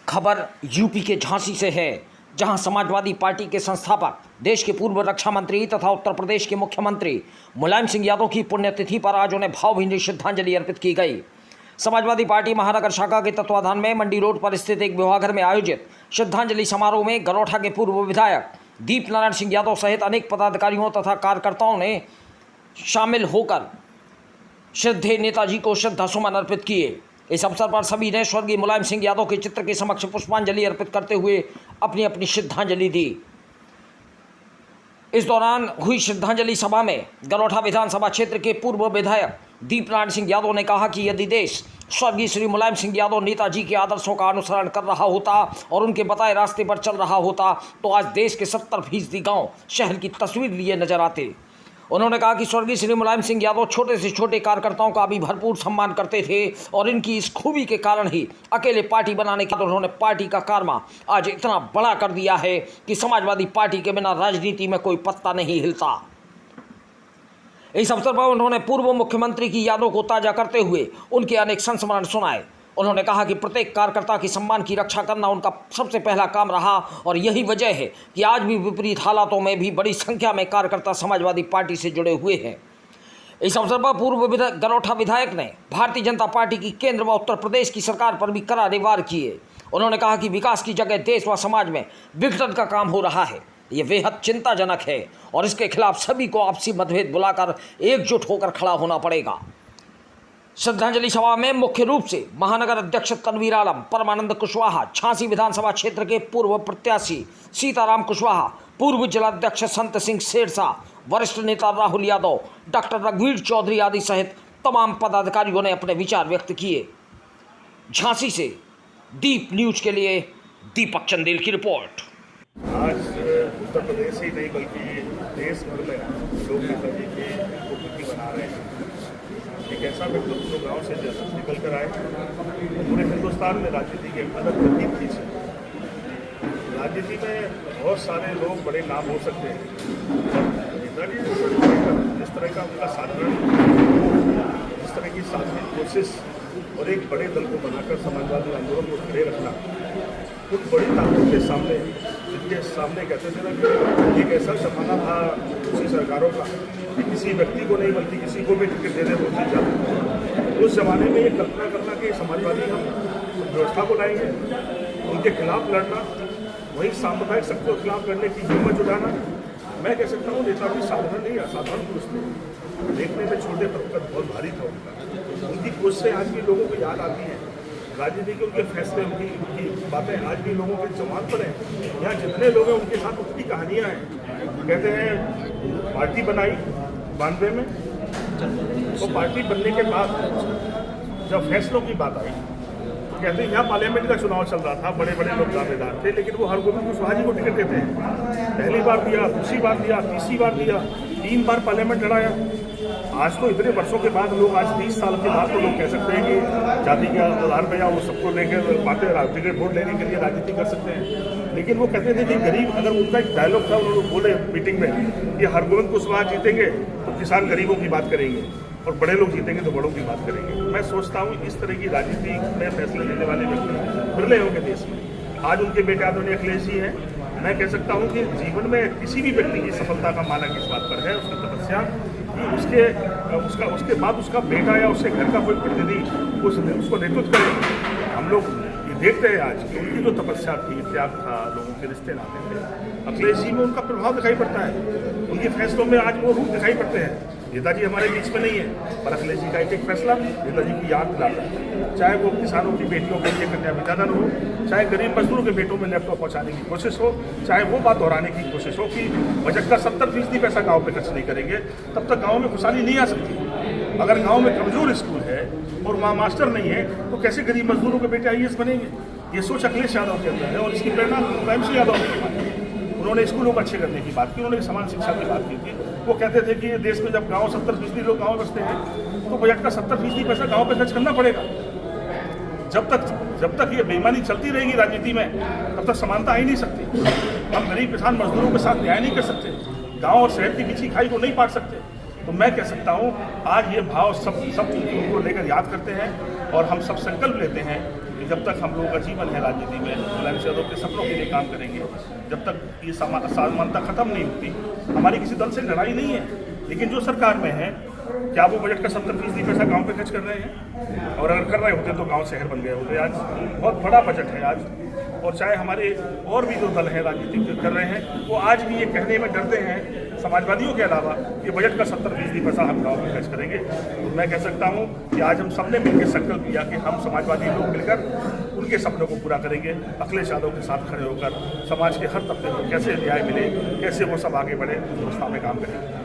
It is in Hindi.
खबर यूपी के झांसी से है, जहां समाजवादी पार्टी के संस्थापक, देश के पूर्व रक्षा मंत्री तथा उत्तर प्रदेश के मुख्यमंत्री मुलायम सिंह यादव की पुण्यतिथि पर आज उन्हें भावभीनी श्रद्धांजलि अर्पित की गई। समाजवादी पार्टी महानगर शाखा के तत्वाधान में मंडी रोड पर स्थित एक विवाहघर में आयोजित श्रद्धांजलि समारोह में गरोठा के पूर्व विधायक दीप नारायण सिंह यादव सहित अनेक पदाधिकारियों तथा कार्यकर्ताओं ने शामिल होकर श्रद्धेय नेताजी को श्रद्धासुमन अर्पित किए। इस अवसर पर सभी ने स्वर्गीय मुलायम सिंह यादव के चित्र के समक्ष पुष्पांजलि अर्पित करते हुए अपनी अपनी श्रद्धांजलि दी। इस दौरान हुई श्रद्धांजलि सभा में गरोठा विधानसभा क्षेत्र के पूर्व विधायक दीप नारायण सिंह यादव ने कहा कि यदि देश स्वर्गीय श्री मुलायम सिंह यादव नेताजी के आदर्शों का अनुसरण कर रहा होता और उनके बताए रास्ते पर चल रहा होता तो आज देश के 70% गांव शहर की तस्वीर लिए नजर आते। उन्होंने कहा कि स्वर्गीय श्री मुलायम सिंह यादव छोटे से छोटे कार्यकर्ताओं का भी भरपूर सम्मान करते थे और इनकी इस खूबी के कारण ही अकेले पार्टी बनाने के बाद उन्होंने पार्टी का कारनामा आज इतना बड़ा कर दिया है कि समाजवादी पार्टी के बिना राजनीति में कोई पत्ता नहीं हिलता। इस अवसर पर उन्होंने पूर्व मुख्यमंत्री की यादों को ताजा करते हुए उनके अनेक संस्मरण सुनाए। उन्होंने कहा कि प्रत्येक कार्यकर्ता के सम्मान की रक्षा करना उनका सबसे पहला काम रहा और यही वजह है कि आज भी विपरीत हालातों में भी बड़ी संख्या में कार्यकर्ता समाजवादी पार्टी से जुड़े हुए हैं। इस अवसर पर पूर्व गरोठा विधायक ने भारतीय जनता पार्टी की केंद्र व उत्तर प्रदेश की सरकार पर भी करारे वार किए। उन्होंने कहा कि विकास की जगह देश व समाज में विघटन का काम हो रहा है, ये बेहद चिंताजनक है और इसके खिलाफ सभी को आपसी मतभेद बुलाकर एकजुट होकर खड़ा होना पड़ेगा। श्रद्धांजलि सभा में मुख्य रूप से महानगर अध्यक्ष तनवीर आलम, परमानंद कुशवाहा, झांसी विधानसभा क्षेत्र के पूर्व प्रत्याशी सीताराम कुशवाहा, पूर्व जिलाध्यक्ष संत सिंह शेरशाह, वरिष्ठ नेता राहुल यादव, डॉक्टर रघुवीर चौधरी आदि सहित तमाम पदाधिकारियों ने अपने विचार व्यक्त किए। झांसी से दीप न्यूज के लिए दीपक चंदेल की रिपोर्ट। आज उत्तर प्रदेश ही नहीं बल्कि देश भर में लोग नेताजी की उपलब्धि बना रहे हैं। एक ऐसा व्यक्तित्व जो गाँव से निकल कर आए, पूरे हिंदुस्तान में राजनीति के अलग तरतीब खींची। राजनीति में बहुत सारे लोग बड़े नाम हो सकते हैं, नेताजी जिस तरह का उनका साधारण, जिस तरह की साधारण कोशिश और एक बड़े दल को बनाकर समाजवादी आंदोलन को खड़े रखना, कुछ बड़ी ताकतों के सामने, जिनके सामने कहते थे ना कि एक ऐसा जमाना था दूसरी सरकारों का कि किसी व्यक्ति को नहीं बल्कि किसी को भी टिकट देने को जीत जाते। उस जमाने में ये कल्पना करना कि समाजवादी हम व्यवस्था को लाएंगे, उनके खिलाफ लड़ना, वही सांप्रदायिक शक्तियों के खिलाफ लड़ने की हिम्मत जुटाना, मैं कह सकता हूँ नेताजी साधारण नहीं, असाधारण पुरुष थे। देखने में छोटे पर बहुत भारी था उनकी कोशिशें आज भी लोगों को याद आती हैं। राजनीति के उनके फैसले, उनकी बातें आज भी लोगों के जमात पर हैं। यहाँ जितने लोग हैं उनके साथ उनकी कहानियाँ हैं। कहते हैं पार्टी बनाई 92 में, तो पार्टी बनने के बाद जब फैसलों की बात आई तो कहते हैं यहाँ पार्लियामेंट का चुनाव चल रहा था, बड़े बड़े लोग दावेदार थे, लेकिन वो हरगोविंद कुशवाहा जी को टिकट देते हैं। पहली बार दिया, दूसरी बार दिया, तीसरी बार दिया, 3 बार पार्लियामेंट लड़ाया। आज तो इतने वर्षों के बाद लोग, आज 30 साल के बाद तो लोग कह सकते हैं कि जाति के आधार पर या वो सबको लेकर बातें टिकट वोट लेने के लिए राजनीति कर सकते हैं। लेकिन वो कहते थे कि गरीब, अगर उनका एक डायलॉग था, उन्होंने बोले मीटिंग में कि हरगोविंद कुशवाहा जीतेंगे तो किसान गरीबों की बात करेंगे और बड़े लोग जीतेंगे तो बड़ों की बात करेंगे। मैं सोचता हूँ इस तरह की राजनीति में फैसले लेने वाले व्यक्ति बिरले होंगे देश में। आज उनके बेटे आदरणीय अखिलेश जी हैं। मैं कह सकता हूँ कि जीवन में किसी भी व्यक्ति की सफलता का मानक इस बात पर है उसकी तपस्या, कि उसके बाद उसका बेटा या उसके घर का कोई प्रतिनिधि उसको नेतृत्व करे। हम लोग ये देखते हैं आज कि उनकी जो तपस्या थी, त्याग था, लोगों के रिश्ते नाते थे, अखिलेश जी में उनका प्रभाव दिखाई पड़ता है। उनके फैसलों में आज वो रूप दिखाई पड़ते हैं। नेताजी हमारे बीच में नहीं है, पर अखिलेश जी का एक फैसला नेताजी की याद दिलाता है। चाहे वो किसानों की बेटियों के लिए कन्या विद्यादान हो, चाहे गरीब मजदूरों के बेटों में लैपटॉप पहुंचाने की कोशिश हो, चाहे वो बात दोहराने की कोशिश हो कि बजट का 70% पैसा गाँव पे खर्च नहीं करेंगे, तब तक गाँव में खुशहाली नहीं आ सकती। अगर गाँव में कमजोर स्कूल है और वहाँ मास्टर नहीं है तो कैसे गरीब मजदूरों के बेटे IAS बनेंगे? ये सोच अखिलेश यादव के अंदर है और इसकी प्रेरणा मुलायम सिंह यादव ने। उन्होंने स्कूलों को अच्छे करने की बात की, उन्होंने समान शिक्षा की बात की थी। वो कहते थे कि देश में जब गाँव 70% लोग गाँव बसते हैं तो बजट का 70% पैसा गाँव पे खर्च करना पड़ेगा। जब तक ये बेईमानी चलती रहेगी राजनीति में, तब तक समानता आ ही नहीं सकती। हम गरीब किसान मजदूरों के साथ न्याय नहीं कर सकते, गाँव और शहर की बिछी खाई को नहीं पाट सकते। तो मैं कह सकता हूँ आज ये भाव सब उनको लेकर याद करते हैं और हम सब संकल्प लेते हैं कि जब तक हम लोगों का जीवन है राजनीति में, मुलायम सिंह यादव के सपनों के लिए काम करेंगे, जब तक ये असमानता खत्म नहीं होती। हमारी किसी दल से लड़ाई नहीं है, लेकिन जो सरकार में है, क्या वो बजट का 70% पैसा गांव पे खर्च कर रहे हैं? और अगर कर रहे होते तो गांव शहर बन गए होते। आज बहुत बड़ा बजट है आज, और चाहे हमारे और भी जो दल हैं राजनीति कर रहे हैं, वो आज भी ये कहने में डरते हैं, समाजवादियों के अलावा, कि बजट का 70% पैसा हम गाँव में खर्च करेंगे। तो मैं कह सकता हूँ कि आज हम सबने मिलकर संकल्प लिया कि हम समाजवादी लोग मिलकर उनके सपनों को पूरा करेंगे। अखिलेश यादव के साथ खड़े होकर समाज के हर तबके को कैसे न्याय मिले, कैसे वो सब आगे बढ़े, उस दिशा में काम करेंगे।